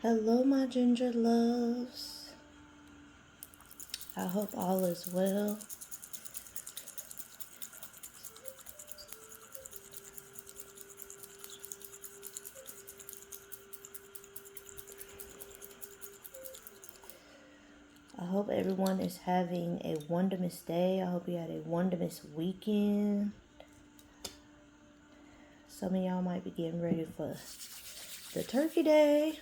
Hello, my ginger loves. I hope all is well. I hope everyone is having a wonderful day. I hope you had a wonderful weekend. Some of y'all might be getting ready for the turkey day.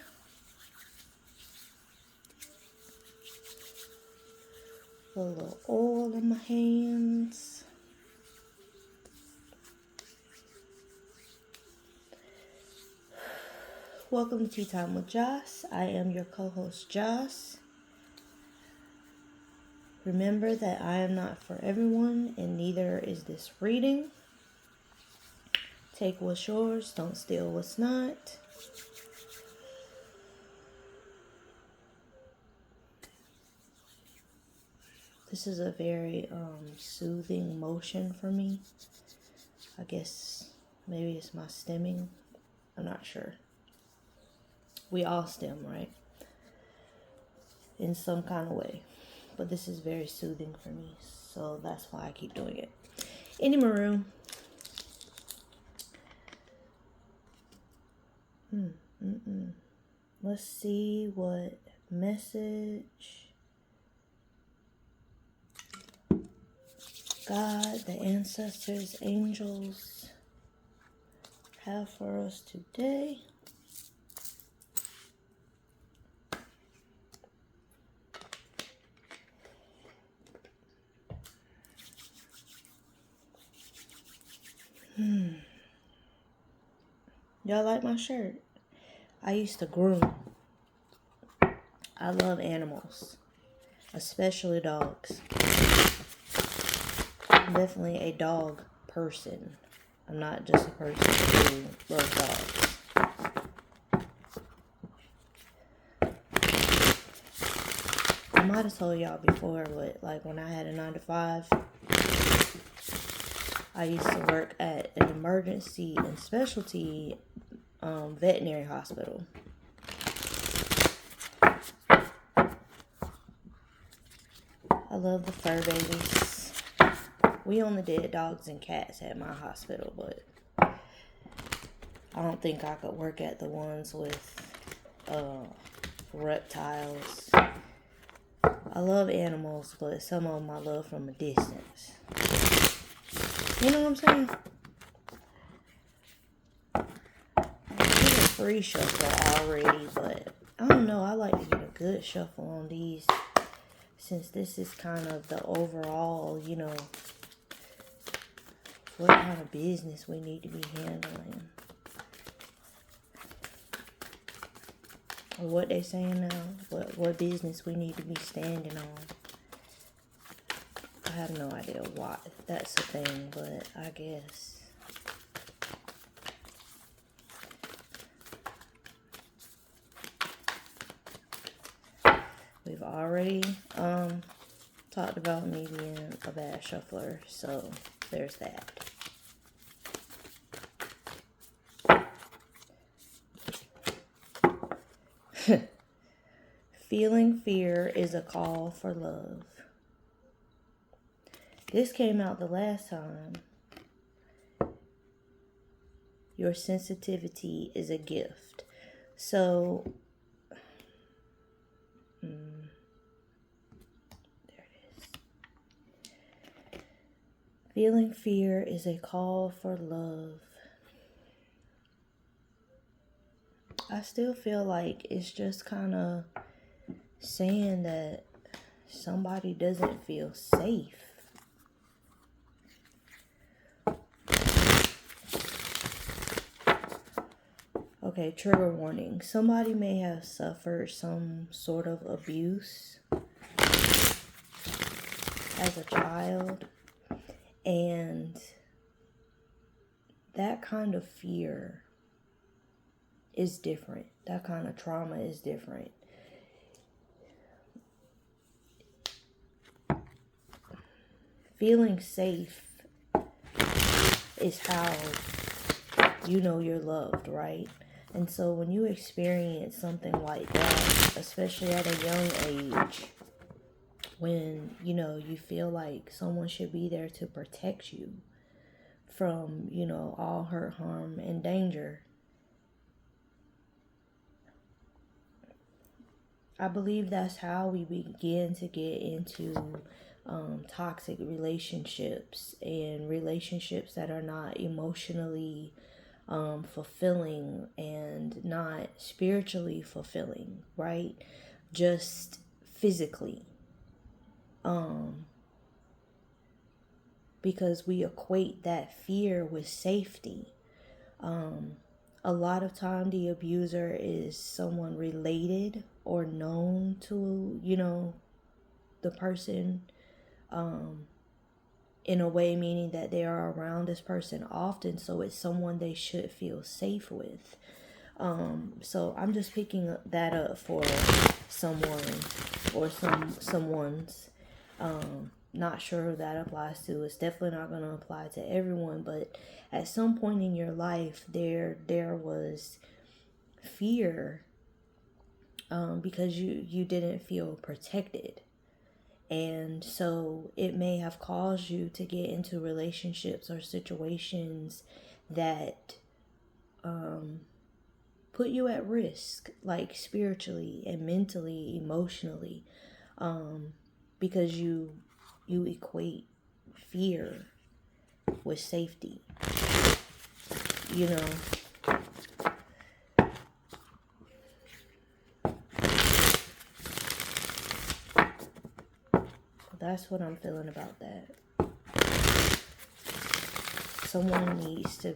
Put a little oil in my hands. Welcome to Tea Time with Joss. I am your co-host, Joss. Remember that I am not for everyone, and neither is this reading. Take what's yours, don't steal what's not. This is a very soothing motion for me. I guess maybe it's my stemming. I'm not sure. We all stem, right? In some kind of way. But this is very soothing for me. So that's why I keep doing it. Anywho. Let's see what message God, the ancestors, angels have for us today. Y'all like my shirt? I used to groom. I love animals, especially dogs. I'm definitely a dog person. I'm not just a person who loves dogs. I might have told y'all before, but like when I had a 9-to-5, I used to work at an emergency and specialty veterinary hospital. I love the fur babies. We only did dogs and cats at my hospital, but I don't think I could work at the ones with reptiles. I love animals, but some of them I love from a distance. You know what I'm saying? I did a free shuffle already, but I don't know. I like to get a good shuffle on these, since this is kind of the overall, you know, what kind of business we need to be handling. Or what they saying now, what business we need to be standing on. I have no idea why that's a thing, but I guess. We've already talked about me being a bad shuffler, so there's that. Feeling fear is a call for love. This came out the last time. Your sensitivity is a gift. So, there it is. Feeling fear is a call for love. I still feel like it's just kind of saying that somebody doesn't feel safe. Okay, trigger warning. Somebody may have suffered some sort of abuse as a child, and that kind of fear is different. That kind of trauma is different. Feeling safe is how you know you're loved, right? And so when you experience something like that, especially at a young age, when, you know, you feel like someone should be there to protect you from, you know, all hurt, harm, and danger, I believe that's how we begin to get into toxic relationships and relationships that are not emotionally fulfilling and not spiritually fulfilling, right? Just physically. Because we equate that fear with safety. A lot of time the abuser is someone related or known to, you know, the person, in a way, meaning that they are around this person often, so it's someone they should feel safe with. So I'm just picking that up for someone or someone's. Not sure who that applies to. It's definitely not going to apply to everyone, but at some point in your life, there was fear, because you didn't feel protected. And so it may have caused you to get into relationships or situations that put you at risk, like spiritually and mentally, emotionally, because you equate fear with safety, you know. That's what I'm feeling about that. Someone needs to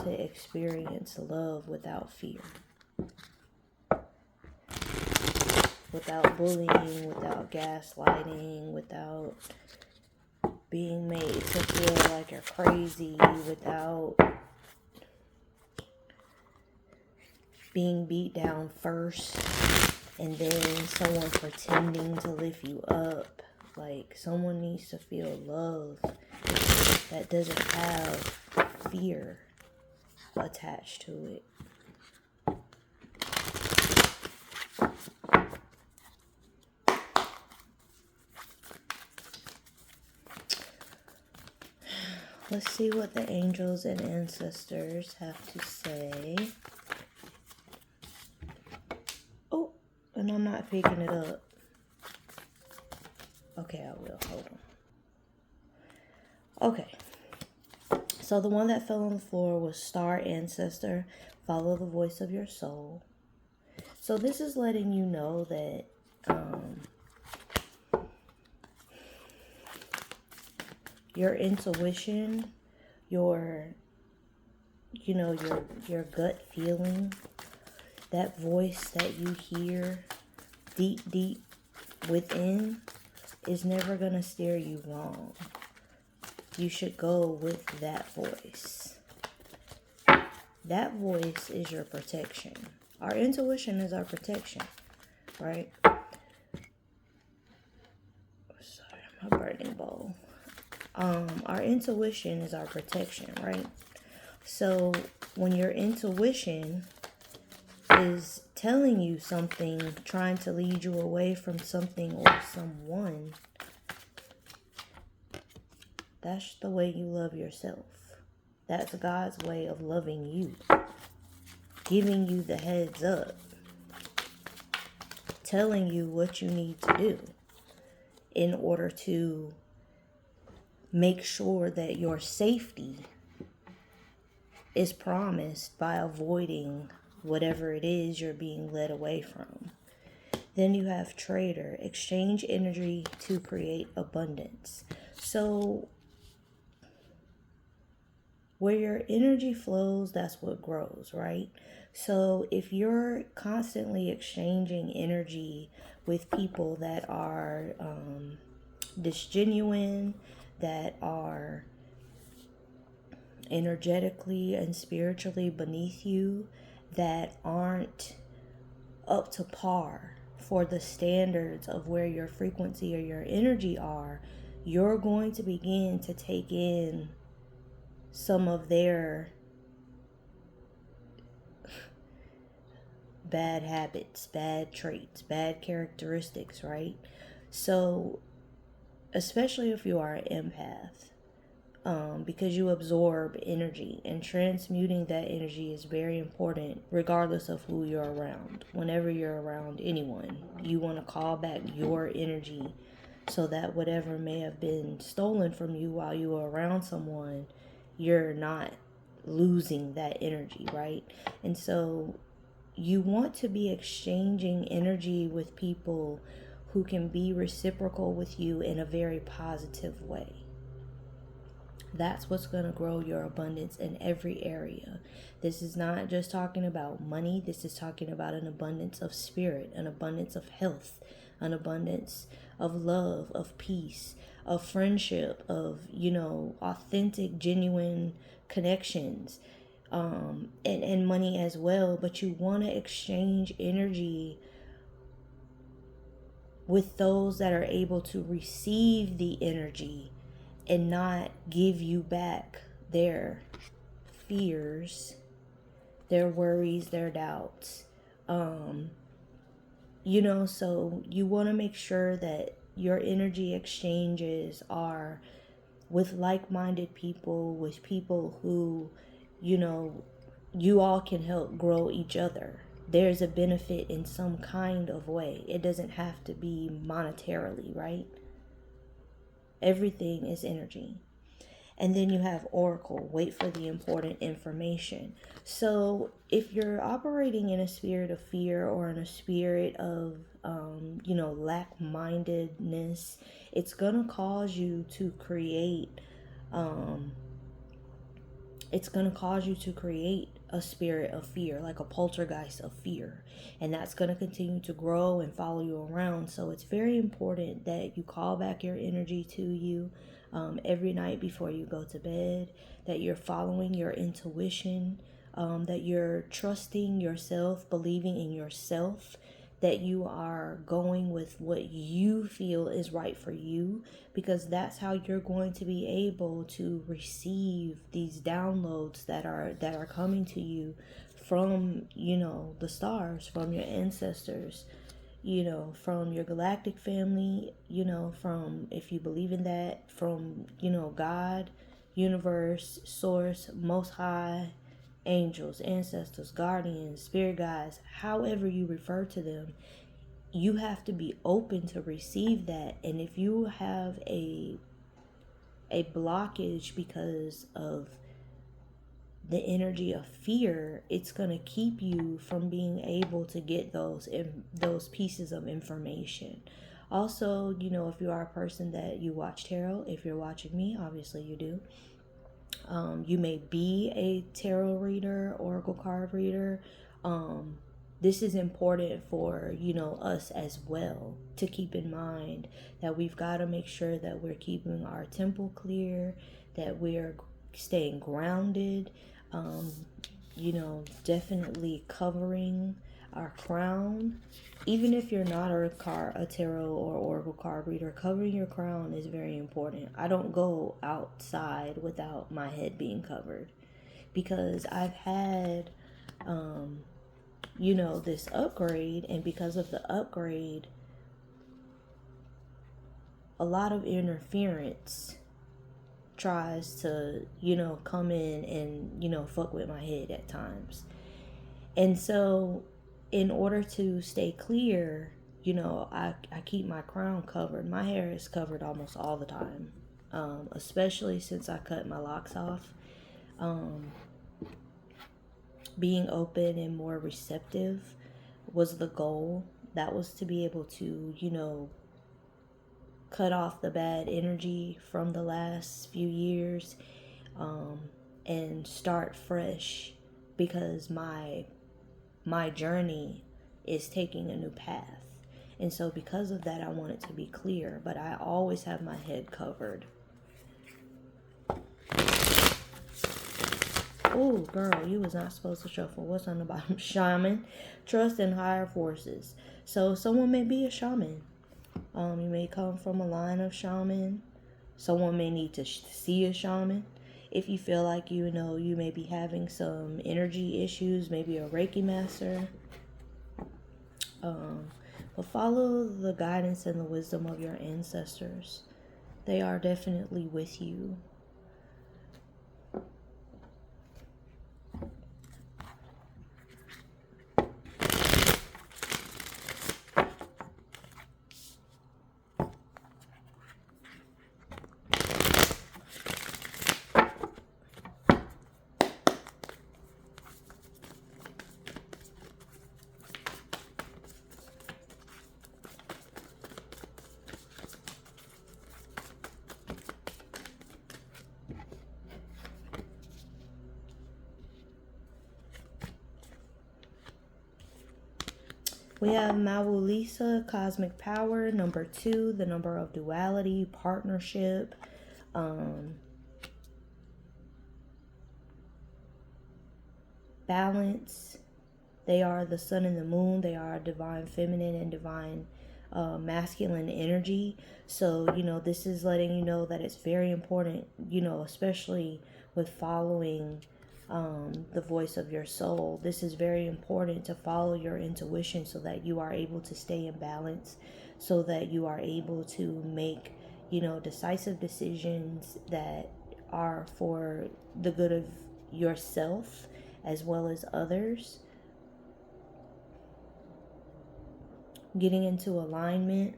experience love without fear, without bullying, without gaslighting, without being made to feel like you're crazy, without being beat down first and then someone pretending to lift you up. Like, someone needs to feel love that doesn't have fear attached to it. Let's see what the angels and ancestors have to say. Oh, and I'm not picking it up. Okay, I will. Hold on. Okay. So the one that fell on the floor was Star Ancestor. Follow the voice of your soul. So this is letting you know that your intuition, your gut feeling, that voice that you hear deep within is never going to steer you wrong. You should go with that voice. That voice is your protection. Our intuition is our protection, right? Sorry, my burning bowl. Our intuition is our protection, right? So when your intuition is telling you something, trying to lead you away from something or someone, that's the way you love yourself. That's God's way of loving you. Giving you the heads up. Telling you what you need to do in order to make sure that your safety is promised by avoiding whatever it is you're being led away from. Then you have Trader. Exchange energy to create abundance. So where your energy flows, that's what grows, right? So if you're constantly exchanging energy with people that are disgenuine, that are energetically and spiritually beneath you, that aren't up to par for the standards of where your frequency or your energy are, you're going to begin to take in some of their bad habits, bad traits, bad characteristics, right? So, especially if you are an empath, because you absorb energy, and transmuting that energy is very important regardless of who you're around. Whenever you're around anyone, you want to call back your energy so that whatever may have been stolen from you while you were around someone, you're not losing that energy, right? And so you want to be exchanging energy with people who can be reciprocal with you in a very positive way. That's what's going to grow your abundance in every area. This is not just talking about money. This is talking about an abundance of spirit, an abundance of health, an abundance of love, of peace, of friendship, of, authentic, genuine connections, and money as well. But you want to exchange energy with those that are able to receive the energy and not give you back their fears, their worries, their doubts. So you want to make sure that your energy exchanges are with like-minded people, with people who, you all can help grow each other. There's a benefit in some kind of way. It doesn't have to be monetarily, right? Everything is energy. And then you have Oracle, wait for the important information. So if you're operating in a spirit of fear or in a spirit of, lack-mindedness, it's going to cause you to create, a spirit of fear, like a poltergeist of fear. And that's going to continue to grow and follow you around. So it's very important that you call back your energy to you every night before you go to bed, that you're following your intuition, that you're trusting yourself, believing in yourself, that you are going with what you feel is right for you, because that's how you're going to be able to receive these downloads that are coming to you from, the stars, from your ancestors, from your galactic family, from, if you believe in that, from, God, universe, source, most high, angels, ancestors, guardians, spirit guides, however you refer to them. You have to be open to receive that. And if you have a blockage because of the energy of fear, it's going to keep you from being able to get those pieces of information. Also, if you are a person that you watch tarot, if you're watching me, obviously you do. You may be a tarot reader, oracle card reader. This is important for, us as well, to keep in mind that we've got to make sure that we're keeping our temple clear, that we're staying grounded, definitely covering our crown. Even if you're not a tarot or oracle card reader, covering your crown is very important. I don't go outside without my head being covered, because I've had, this upgrade, and because of the upgrade, a lot of interference tries to, come in and, fuck with my head at times. And so in order to stay clear, I keep my crown covered. My hair is covered almost all the time, especially since I cut my locks off. Being open and more receptive was the goal. That was to be able to, cut off the bad energy from the last few years, and start fresh, because my journey is taking a new path. And so because of that, I want it to be clear, but I always have my head covered. Oh, girl, you was not supposed to shuffle. What's on the bottom? Shaman, trust in higher forces. So someone may be a shaman. You may come from a line of shaman. Someone may need to see a shaman. If you feel like, you may be having some energy issues, maybe a Reiki master. But follow the guidance and the wisdom of your ancestors. They are definitely with you. We have Mawulisa, cosmic power, number 2, the number of duality, partnership, balance. They are the sun and the moon. They are divine feminine and divine masculine energy. So, this is letting you know that it's very important, especially with following the voice of your soul. This is very important to follow your intuition so that you are able to stay in balance, so that you are able to make, decisive decisions that are for the good of yourself as well as others. Getting into alignment.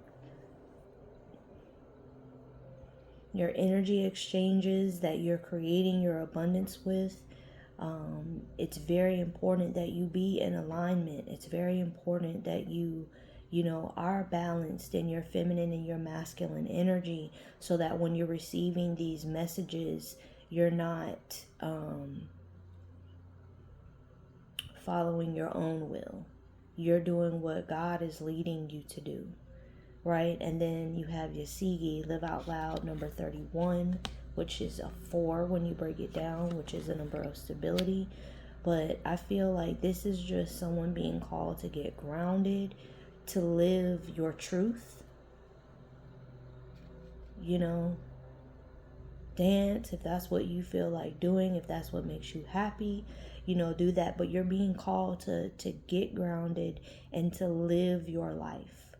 Your energy exchanges that you're creating your abundance with. It's very important that you be in alignment. It's very important that you are balanced in your feminine and your masculine energy, so that when you're receiving these messages, you're not following your own will. You're doing what God is leading you to do, right? And then you have your Sigi, live out loud, number 31, which is a 4 when you break it down, which is a number of stability. But I feel like this is just someone being called to get grounded, to live your truth. Dance if that's what you feel like doing, if that's what makes you happy, do that. But you're being called to get grounded and to live your life.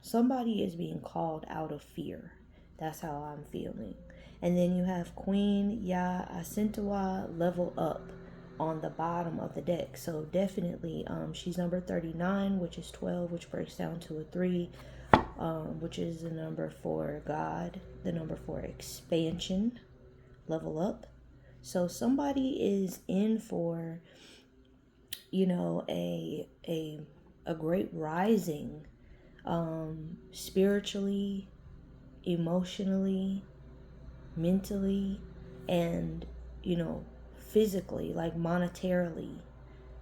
Somebody is being called out of fear. That's how I'm feeling. And then you have Queen Ya Asintawa, level up, on the bottom of the deck. So definitely she's number 39, which is 12, which breaks down to a 3, which is the number for God, the number for expansion, level up. So somebody is in for, a great rising, spiritually, emotionally, mentally, and physically, like monetarily.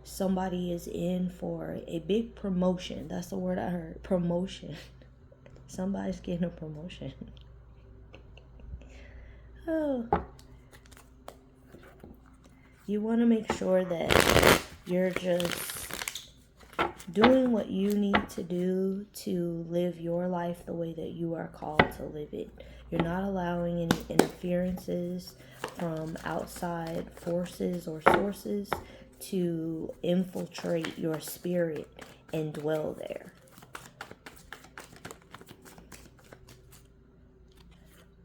Somebody is in for a big promotion. That's the word I heard, promotion. Somebody's getting a promotion. Oh, you want to make sure that you're just doing what you need to do to live your life the way that you are called to live it. You're not allowing any interferences from outside forces or sources to infiltrate your spirit and dwell there.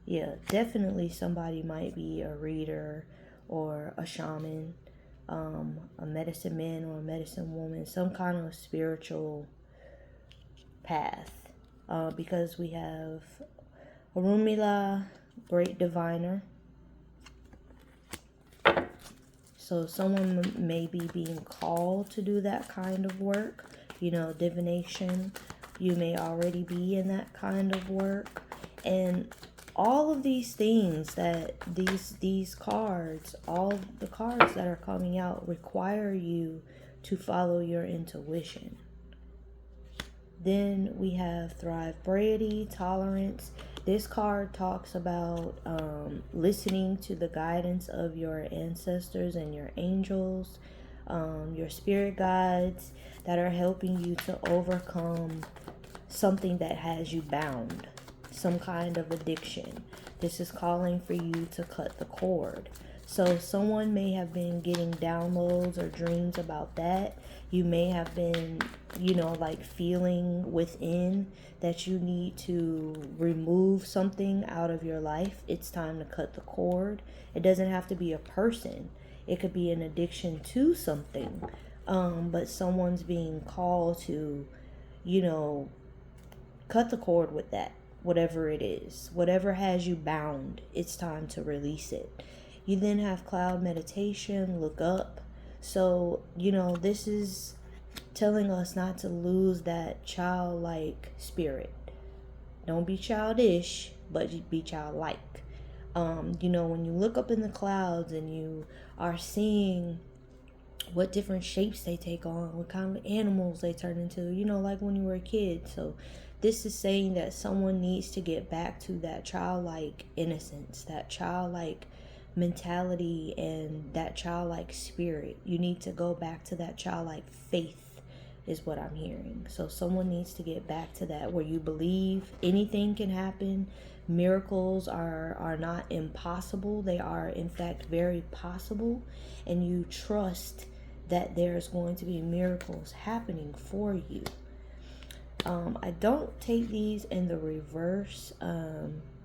Yeah, definitely somebody might be a reader or a shaman, a medicine man or a medicine woman, some kind of spiritual path. Because we have Orunmila, great diviner. So someone may be being called to do that kind of work, divination. You may already be in that kind of work. And all of these things that these cards, all the cards that are coming out require you to follow your intuition. Then we have Thrive Brady, Tolerance. This card talks about listening to the guidance of your ancestors and your angels, your spirit guides that are helping you to overcome something that has you bound, some kind of addiction. This is calling for you to cut the cord. So someone may have been getting downloads or dreams about that. You may have been, like feeling within that you need to remove something out of your life. It's time to cut the cord. It doesn't have to be a person. It could be an addiction to something. But someone's being called to, cut the cord with that, whatever it is. Whatever has you bound, it's time to release it. You then have cloud meditation, look up. So, this is telling us not to lose that childlike spirit. Don't be childish, but be childlike. When you look up in the clouds and you are seeing what different shapes they take on, what kind of animals they turn into, like when you were a kid. So this is saying that someone needs to get back to that childlike innocence, that childlike mentality, and that childlike spirit. You need to go back to that childlike faith is what I'm hearing. So someone needs to get back to that, where you believe anything can happen. Miracles are not impossible. They are, in fact, very possible. And you trust that there's going to be miracles happening for you. I don't take these in the reverse.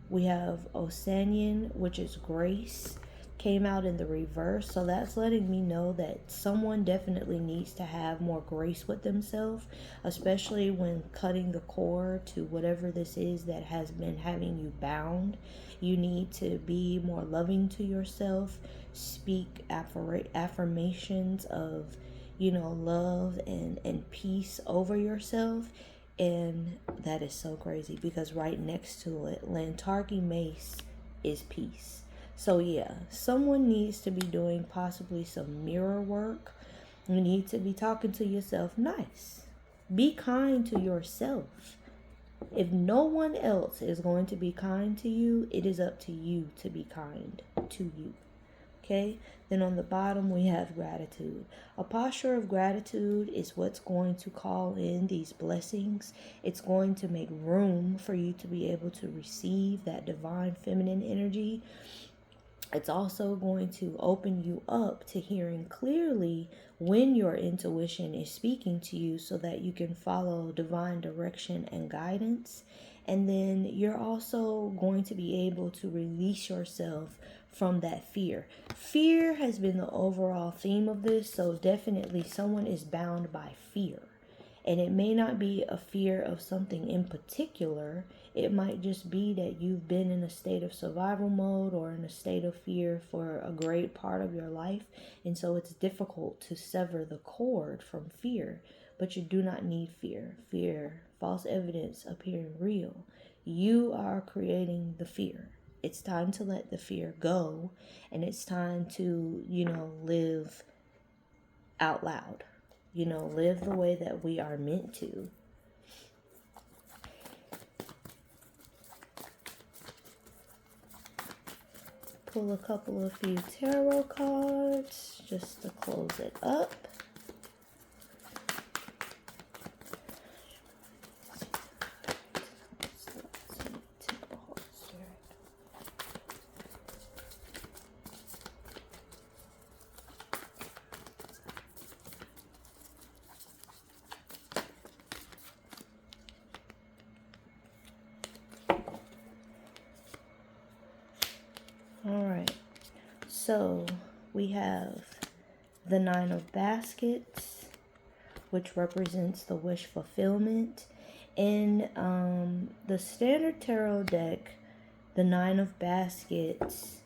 We have Osanian, which is grace, came out in the reverse. So that's letting me know that someone definitely needs to have more grace with themselves, especially when cutting the cord to whatever this is that has been having you bound. You need to be more loving to yourself. Speak affirmations of, love and peace over yourself. And that is so crazy because right next to it, Lantarki Mace is peace. So yeah, someone needs to be doing possibly some mirror work. You need to be talking to yourself nice. Be kind to yourself. If no one else is going to be kind to you, it is up to you to be kind to you. Okay, then on the bottom we have gratitude. A posture of gratitude is what's going to call in these blessings. It's going to make room for you to be able to receive that divine feminine energy. It's also going to open you up to hearing clearly when your intuition is speaking to you so that you can follow divine direction and guidance. And then you're also going to be able to release yourself from that fear. Fear has been the overall theme of this, so definitely someone is bound by fear. And it may not be a fear of something in particular. It might just be that you've been in a state of survival mode or in a state of fear for a great part of your life. And so it's difficult to sever the cord from fear. But you do not need fear. Fear, false evidence appearing real. You are creating the fear. It's time to let the fear go. And it's time to, live out loud. Live the way that we are meant to. Pull a few tarot cards just to close it up. All right, so we have the Nine of Baskets, which represents the wish fulfillment. In the standard tarot deck, the Nine of Baskets,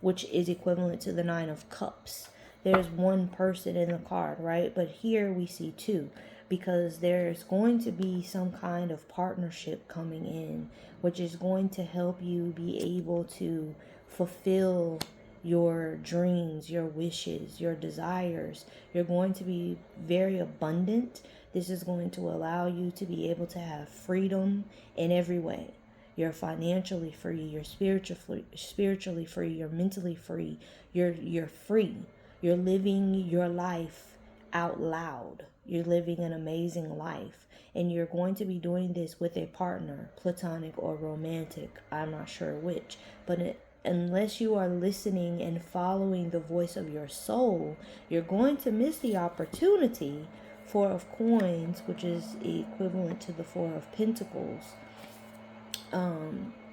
which is equivalent to the Nine of Cups, there's one person in the card, right? But here we see two, because there's going to be some kind of partnership coming in, which is going to help you be able to fulfill your dreams, your wishes, your desires. You're going to be very abundant. This is going to allow you to be able to have freedom in every way. You're financially free, you're spiritually free, you're mentally free, you're free. You're living your life out loud. You're living an amazing life. And you're going to be doing this with a partner, platonic or romantic. I'm not sure which. But unless you are listening and following the voice of your soul, you're going to miss the opportunity. Four of Coins, which is equivalent to the Four of Pentacles.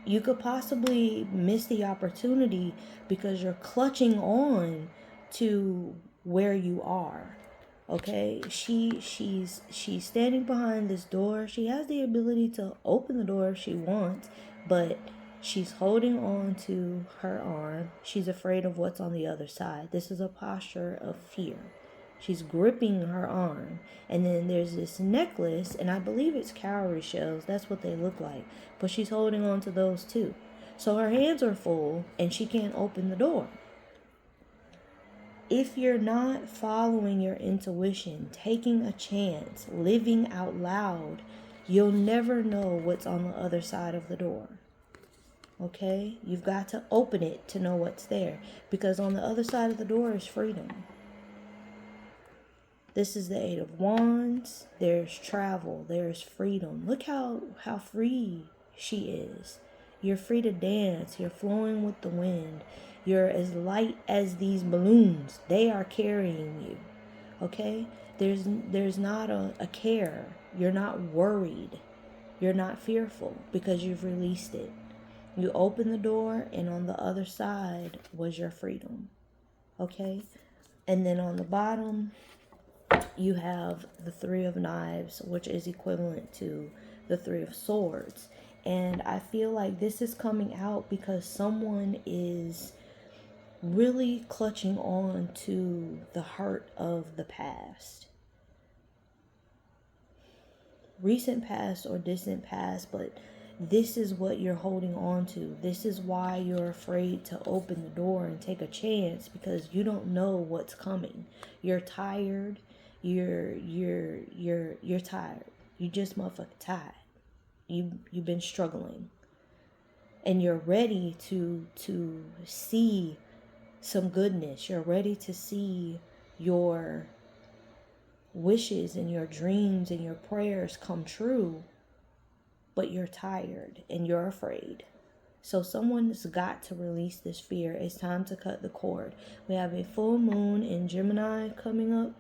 You could possibly miss the opportunity because you're clutching on to where you are. Okay, she's standing behind this door. She has the ability to open the door if she wants, but she's holding on to her arm. She's afraid of what's on the other side. This is a posture of fear. She's gripping her arm. And then there's this necklace, and I believe it's cowrie shells. That's what they look like. But she's holding on to those too. So her hands are full, and she can't open the door. If you're not following your intuition, taking a chance, living out loud, you'll never know what's on the other side of the door. Okay? You've got to open it to know what's there. Because on the other side of the door is freedom. This is the Eight of Wands. There's travel. There's freedom. Look how free she is. You're free to dance. You're flowing with the wind. You're as light as these balloons. They are carrying you. Okay? There's not a care. You're not worried. You're not fearful because you've released it. You open the door, and on the other side was your freedom. Okay? And then on the bottom, you have the Three of Knives, which is equivalent to the Three of Swords. And I feel like this is coming out because someone is really clutching on to the hurt of the past. Recent past or distant past, but this is what you're holding on to. This is why you're afraid to open the door and take a chance, because you don't know what's coming. You're tired. You're tired. You just motherfucking tired. You've been struggling. And you're ready to see some goodness. You're ready to see your wishes and your dreams and your prayers come true, but you're tired and you're afraid. So someone's got to release this fear. It's time to cut the cord. We have a full moon in Gemini coming up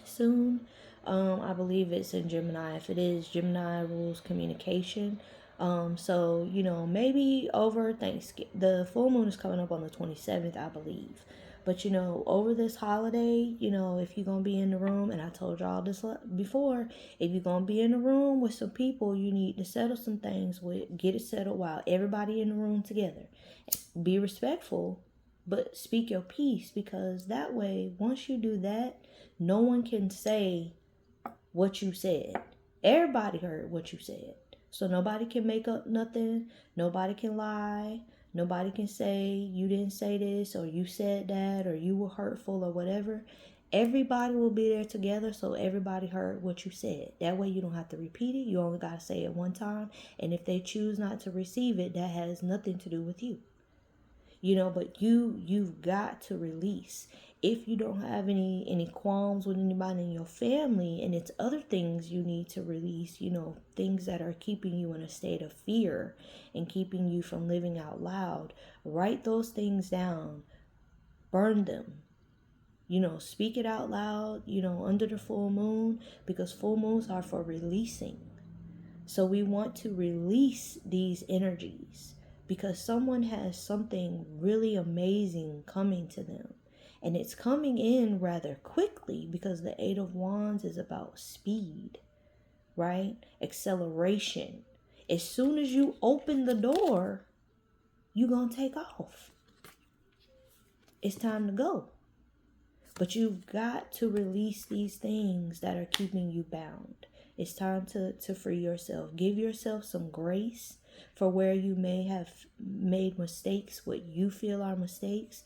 soon. I believe it's in Gemini. If it is, Gemini rules communication. So, maybe over Thanksgiving, the full moon is coming up on the 27th, I believe. But, over this holiday, if you're going to be in the room, and I told y'all this before, if you're going to be in the room with some people you need to settle some things with, get it settled while everybody in the room together. Be respectful, but speak your piece, because that way, once you do that, no one can say what you said. Everybody heard what you said. So nobody can make up nothing. Nobody can lie. Nobody can say you didn't say this, or you said that, or you were hurtful, or whatever. Everybody will be there together, so everybody heard what you said. That way you don't have to repeat it. You only got to say it one time. And if they choose not to receive it, that has nothing to do with you. But you've got to release. If you don't have any qualms with anybody in your family, and it's other things you need to release, things that are keeping you in a state of fear and keeping you from living out loud, write those things down, burn them, speak it out loud, under the full moon, because full moons are for releasing. So we want to release these energies, because someone has something really amazing coming to them. And it's coming in rather quickly, because the Eight of Wands is about speed, right? Acceleration. As soon as you open the door, you're going to take off. It's time to go. But you've got to release these things that are keeping you bound. It's time to free yourself. Give yourself some grace for where you may have made mistakes, what you feel are mistakes.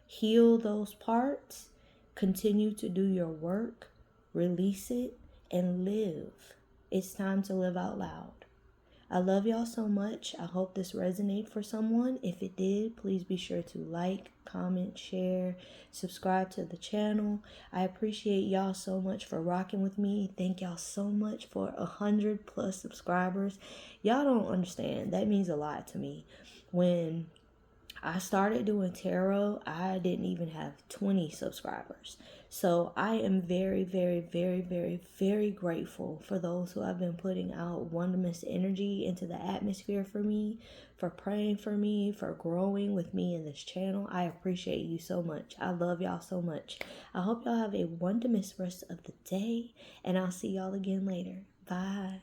Heal those parts. Continue to do your work. Release it and live. It's time to live out loud. I love y'all so much. I hope this resonated for someone. If it did, please be sure to like, comment, share, subscribe to the channel. I appreciate y'all so much for rocking with me. Thank y'all so much for 100+ subscribers. Y'all don't understand. That means a lot to me. When I started doing tarot. I didn't even have 20 subscribers. So I am very, very, very, very, very grateful for those who have been putting out wondrous energy into the atmosphere for me, for praying for me, for growing with me in this channel. I appreciate you so much. I love y'all so much. I hope y'all have a wondrous rest of the day, and I'll see y'all again later. Bye.